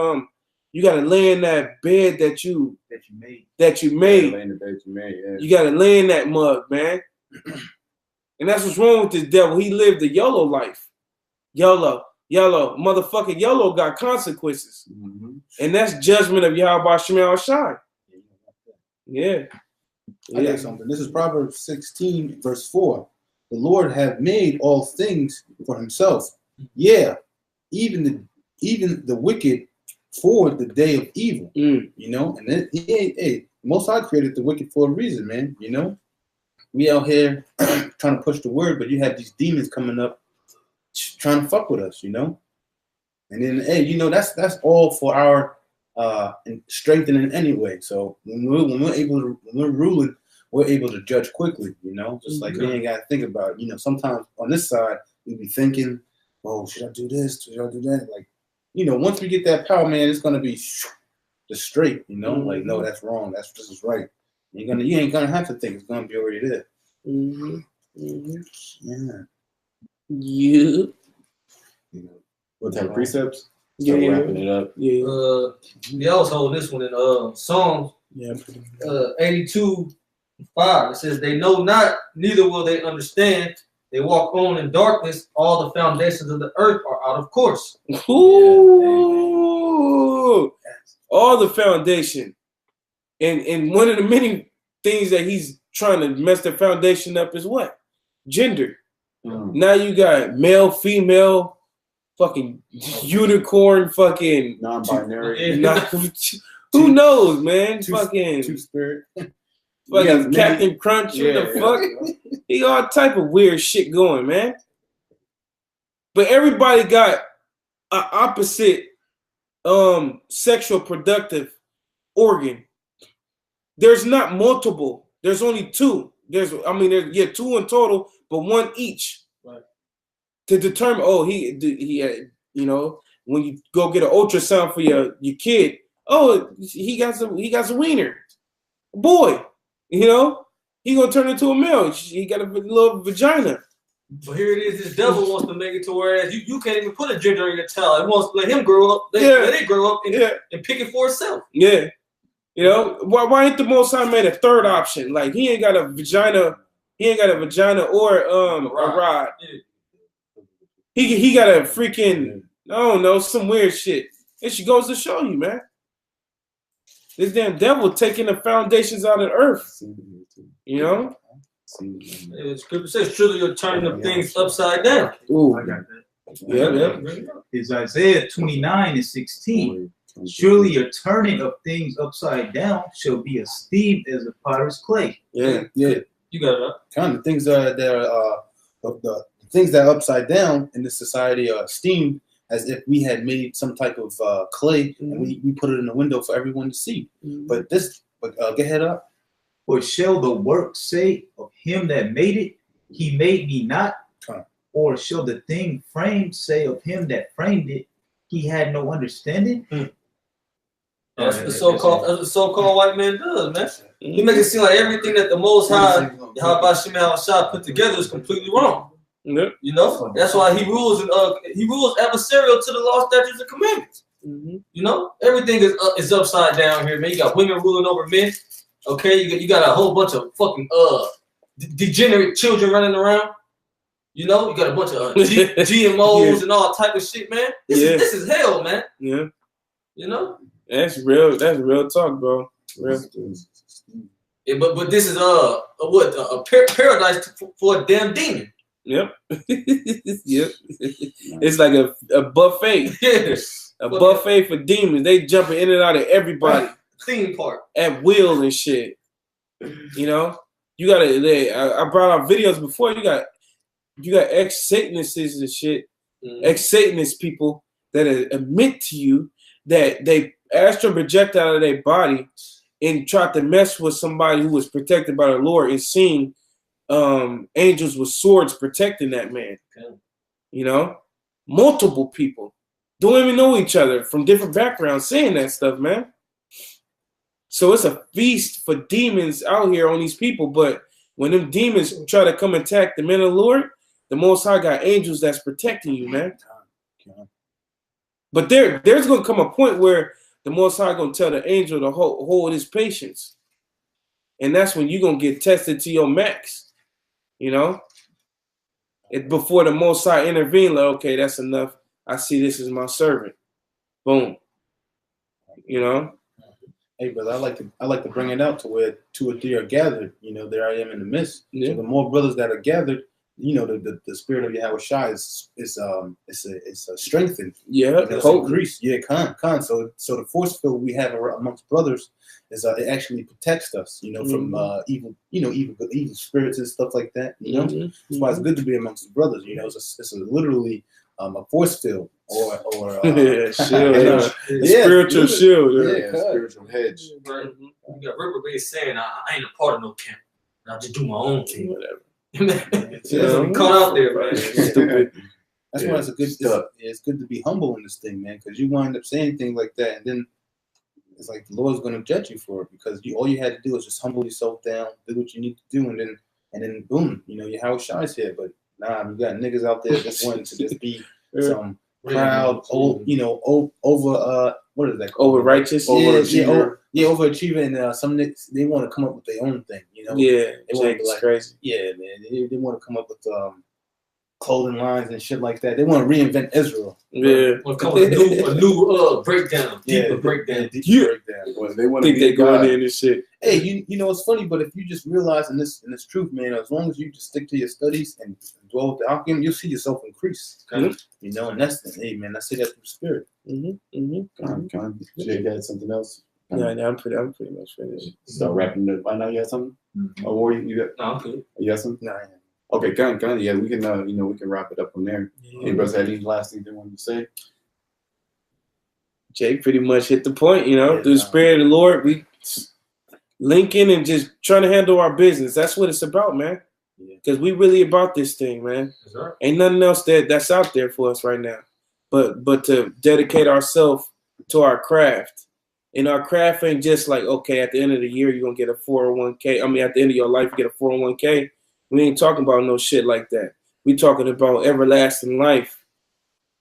You gotta lay in that bed that you made. You gotta lay in that mug, man. And that's what's wrong with this devil. He lived the YOLO life. YOLO. Yellow, motherfucking yellow got consequences. And that's judgment of Yahweh Shemel Shai. Yeah. I got something. This is Proverbs 16, verse 4. The Lord hath made all things for himself. Yeah, even the wicked for the day of evil. You know, and then hey, Most High created the wicked for a reason, man. You know, we out here trying to push the word, but you have these demons coming up trying to fuck with us, you know. And then, hey, you know, that's all for our strengthening anyway. So when we're ruling, we're able to judge quickly, you know. Just like we ain't gotta think about it. You know, sometimes on this side we be thinking, oh, should I do this? Should I do that? Like, you know, once we get that power, man, it's gonna be just straight, you know. Like, no, that's wrong. This is right. You ain't gonna have to think. It's gonna be already there. Yeah. You know, what type of precepts? Wrapping it up. I was holding this one in Psalms 82:5. It says, "They know not, neither will they understand. They walk on in darkness. All the foundations of the earth are out of course." Ooh, all the foundation, and one of the many things that he's trying to mess the foundation up is what? Gender. Now you got male, female, fucking unicorn, fucking non-binary. Who knows, man? Two-spirit. Fucking Captain Crunch. What the fuck? He got all type of weird shit going, man. But everybody got an opposite sexual productive organ. There's not multiple. There's only two. There's two in total, but one each. Right. To determine, he had, you know, when you go get an ultrasound for your kid, he got a wiener, boy, you know, he gonna turn into a male. He got a little vagina. But here it is. This devil wants to make it to where you can't even put a gender in your child. He wants to let him grow up. Let it grow up and pick it for itself. Yeah. You know, why ain't the Most High made a third option? Like, he ain't got a vagina. He ain't got a vagina or a rod. Yeah. He got a freaking, I don't know, some weird shit. It just goes to show you, man. This damn devil taking the foundations out of the earth. You know? The scripture says, "Surely you're turning the things upside down." Ooh. I got that. Yeah. It's Isaiah 29:16. Surely your turning of things upside down shall be esteemed as a potter's clay. Yeah. You got it up. Kind of things the things that are upside down in this society are esteemed as if we had made some type of clay and we put it in the window for everyone to see. But get ahead up. Or shall the work say of him that made it, he made me not? Or shall the thing framed say of him that framed it, he had no understanding? That's what the so-called white man does, man. He makes it seem like everything that the Most High, Yahweh Shemel Shai, put together is completely wrong. Yep. You know, that's why he rules adversarial to the law, statutes, and commandments. You know, everything is upside down here, man. You got women ruling over men. Okay, you got a whole bunch of fucking degenerate children running around. You know, you got a bunch of GMOs and all type of shit, man. This is hell, man. Yeah. You know? That's real talk, bro. Real. Yeah, but this is a paradise for a damn demon. Yep. Yep. It's like a buffet. Yes. A buffet for demons. They jumping in and out of everybody. Theme park. At will and shit. You know? You gotta I brought out videos before. You got ex-Satanists and shit. Ex-Satanist people that admit to you that they astral project out of their body and tried to mess with somebody who was protected by the Lord and seen angels with swords protecting that man. Okay. You know? Multiple people don't even know each other from different backgrounds saying that stuff, man. So it's a feast for demons out here on these people. But when them demons try to come attack the men of the Lord, the Most High got angels that's protecting you, man. But there's going to come a point where the Most High going to tell the angel to hold his patience. And that's when you're going to get tested to your max. You know? Before the Most High intervene, like, okay, that's enough. I see this as my servant. Boom. You know? Hey, brother, I like to bring it out to where 2 or 3 are gathered. You know, there I am in the midst. Yeah. So the more brothers that are gathered, you know, the spirit of Yahweh Shai is strengthened. Yeah, it's increased. Yeah, con. So the force field we have amongst brothers is it actually protects us, you know, from evil, you know, evil spirits and stuff like that. You know, that's why it's good to be amongst brothers. You know, it's literally a force field or shield, spiritual shield, spiritual hedge. Right. You got reprobate saying, I ain't a part of no camp. I just do my own thing. Whatever. We caught out there, man. Stupid. That's why it's a good stuff. It's good to be humble in this thing, man, because you wind up saying things like that, and then it's like the Lord's going to judge you for it, because all you had to do is just humble yourself down, do what you need to do, and then boom, you know, your house shines here. But nah, you got niggas out there just wanting to just be some proud, you know, over what is that called? Over righteous, overachiever, and some niggas, they want to come up with their own thing, you know. Yeah, they want to be like crazy. Yeah, man, they want to come up with clothing lines and shit like that. They want to reinvent Israel. Yeah, or come with a new breakdown, deeper breakdown. Well, they want to be they going in and shit. Hey, you know it's funny, but if you just realize in this truth, man, as long as you just stick to your studies and dwell with the alchemy, you'll see yourself increase. You know, and that's the I say that through spirit. Jay got something else? No, I'm pretty much finished. Start wrapping it up. I know you got something. Or you got? No, I'm good. You got something? Nah, Okay, kind of. Yeah, we can. You know, we can wrap it up from there. Any brothers have any last thing they want to say? Jay pretty much hit the point. You know, through the Spirit of the Lord, we linking and just trying to handle our business. That's what it's about, man. Because we really about this thing, man. Yes, ain't nothing else that's out there for us right now, but to dedicate ourselves to our craft. And our craft ain't just like, okay, at the end of the year you're gonna get a 401k. I mean, at the end of your life you get a 401k. We ain't talking about no shit like that. We talking about everlasting life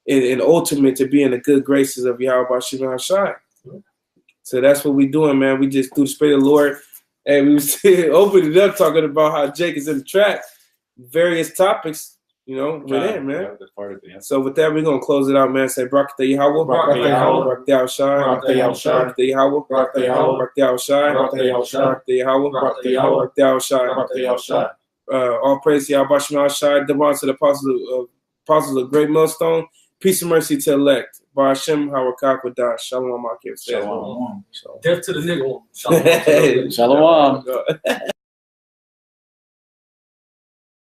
and ultimate to be in the good graces of Yahweh Bashim HaShai. So that's what we doing, man. We just through the Spirit of the Lord, and we was opened it up talking about how Jake is in the track, various topics, you know, within, man. So with that, we're gonna close it out, man. Say Barak Yahweh, Barak Yahweh, Barak Yahshai, Barak Yahshai, Barak Yahweh, Barak Yahweh, Barak Yahshai, Barak Yahweh, Barak Yahweh, Barak Yahshai, Barak Yahshai. All praise to Yahweh Bashim HaShai, Devon to the apostles of Great Millstone. Peace and mercy to elect. Ba'ashem Harakak Wadash. Shalom. Shalom. Death to the nigga one. Shalom. Shalom.